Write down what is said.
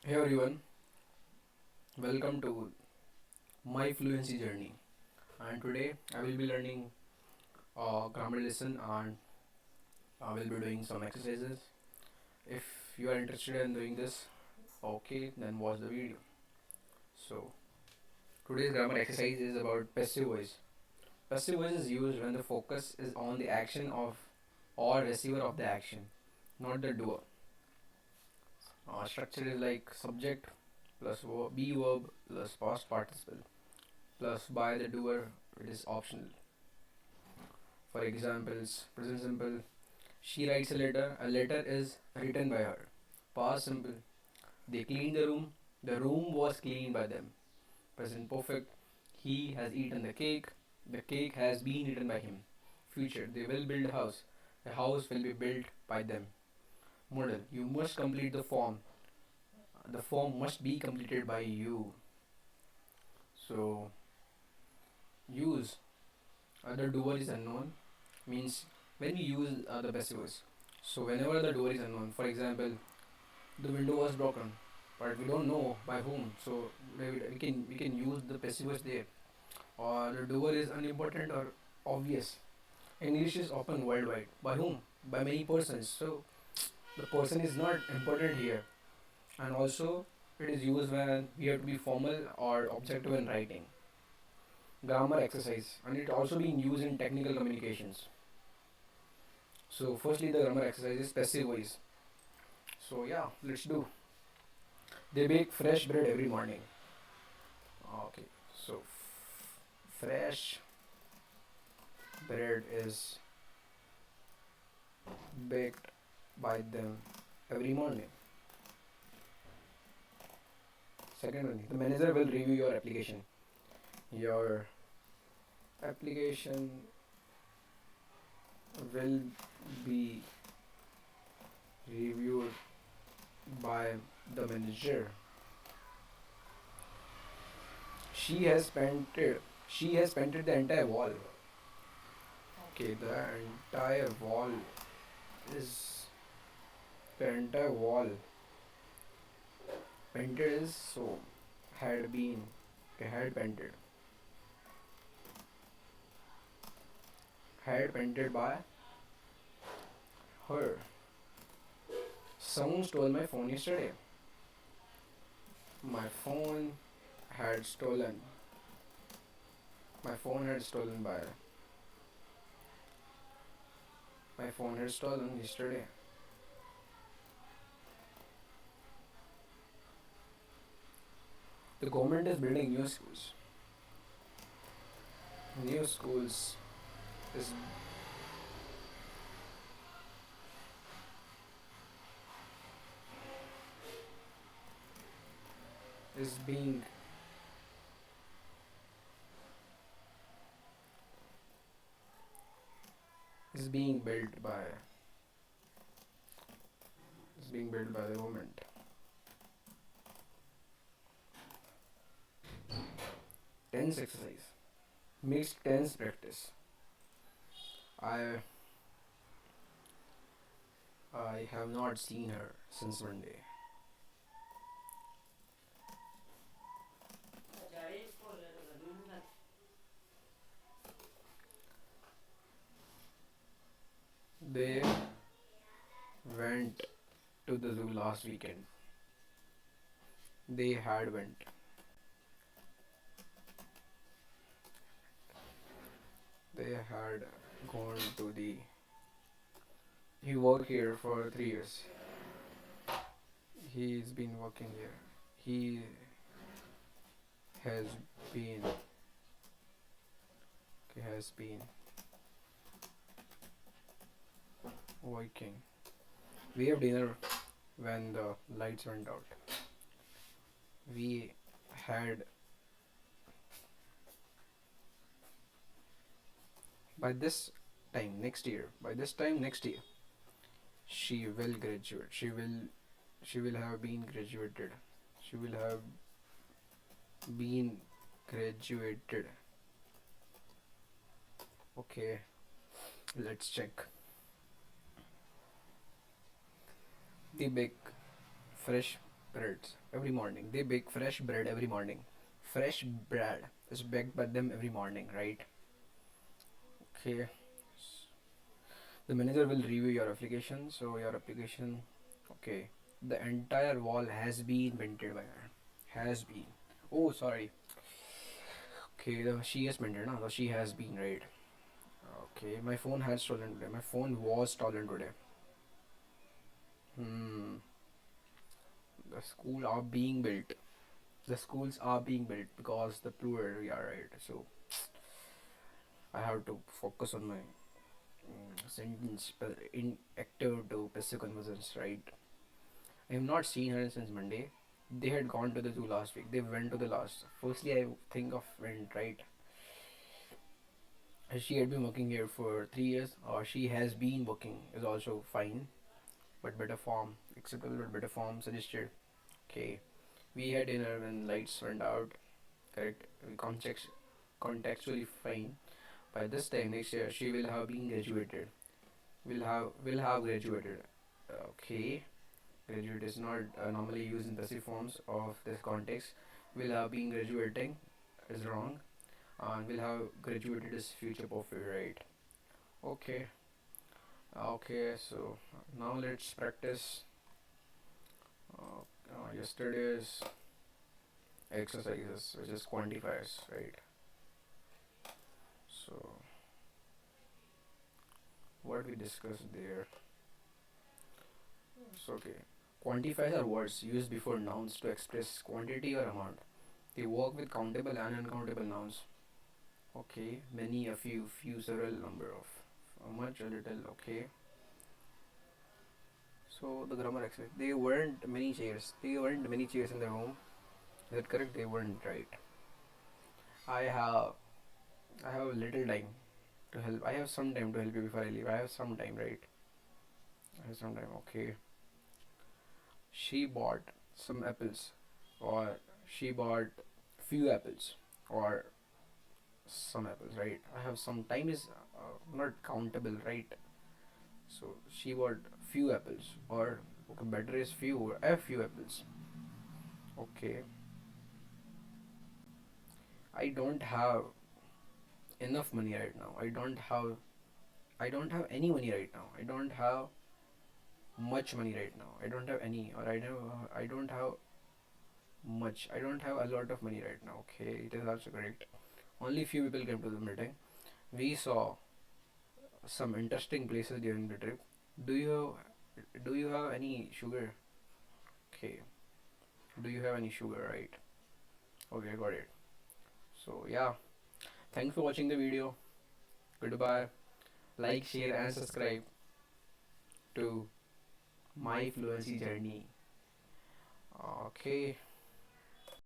Hey everyone, welcome to my fluency journey. And today I will be learning a grammar lesson and I will be doing some exercises. If you are interested in doing this, okay, then watch the video. So today's grammar exercise is about passive voice. Passive voice is used when the focus is on the action of or receiver of the action, not the doer. Structure is like subject plus be verb plus past participle plus by the doer. It is optional. For examples, present simple, she writes a letter. A letter is written by her. Past simple, they cleaned the room was cleaned by them. Present perfect, he has eaten the cake has been eaten by him. Future, they will build a house. The house will be built by them. Model, you must complete the form. The form must be completed by you. So, use the doer is unknown means when we use the passivers. So, whenever the doer is unknown, for example, the window was broken, but we don't know by whom. So we can use the passivers there. Or the doer is unimportant or obvious. English is open worldwide. By whom? By many persons. So the person is not important here. And also it is used when we have to be formal or objective in writing. Grammar exercise, and it also being used in technical communications. So firstly the grammar exercise is passive voice. So yeah, let's do. They bake fresh bread every morning. Okay, so fresh bread is baked by them every morning. Second one, the manager will review your application. Your application will be reviewed by the manager. She has painted. She has painted the entire wall. Okay, is the entire wall painted is so had been had painted by her. Someone stole my phone yesterday. My phone had stolen. My phone had stolen by. My phone had stolen yesterday. The government is building new schools. New schools is is being is being built by the government. Tense exercise. Mixed tense practice. I I have not seen her since Monday. They went to the zoo last weekend. They had went. They had gone to the. He worked here for 3 years. He's been working here. He has been has been working. We have dinner when the lights went out. We had by this by this time next year she will graduate. She will have been graduated. She will have been graduated. Okay, let's check. The bake fresh breads every morning. They bake fresh bread every morning. Fresh bread is baked by them every morning, right? Okay. The manager will review your application. So your application, okay. The entire wall has been painted by her. Has been. Oh, sorry. Okay, she has painted, no? So she has been, right? Okay, my phone had stolen today. My phone was stolen today. Hmm. The school are being built. The schools are being built because the plural, yeah, right. So I have to focus on my sentence in active to passive conversions, right? I have not seen her since Monday. They had gone to the zoo last week. They went to the last. Firstly, I think of went, right. She had been working here for 3 years, or she has been working is also fine, but better form, acceptable but better form suggested. Okay, we had dinner when lights went out. Correct. Contextually fine. By this time next year, she will have been graduated. Will have graduated. Okay, graduate is not normally used in passive forms of this context. Will have been graduating is wrong, and will have graduated is future perfect, right? Okay. Okay. So now let's practice yesterday's exercises, which is quantifiers, right? So what we discussed there. So okay. Quantifiers are words used before nouns to express quantity or amount. They work with countable and uncountable nouns. Okay, many, a few, several, number of, much, a little. Okay. So the grammar exercise. They weren't many chairs. They weren't many chairs in the room. Is that correct? They weren't, right. I have I have a little time to help. I have some time to help you before I leave. I have some time, right? I have some time. Okay. She bought some apples, or she bought few apples, or some apples, right? I have some time is not countable, right? So she bought few apples, or okay, better is few. I have few apples. Okay, I don't have enough money right now. I don't have any money right now. I don't have much money right now. I don't have any, or I don't have much. I don't have a lot of money right now. Okay, it is also correct. Only few people came to the meeting. We saw some interesting places during the trip. Do you do you have any sugar? Okay. Do you have any sugar, right? Okay, got it. So yeah, thanks for watching the video. Goodbye. Like, share, and subscribe to my fluency journey. Okay.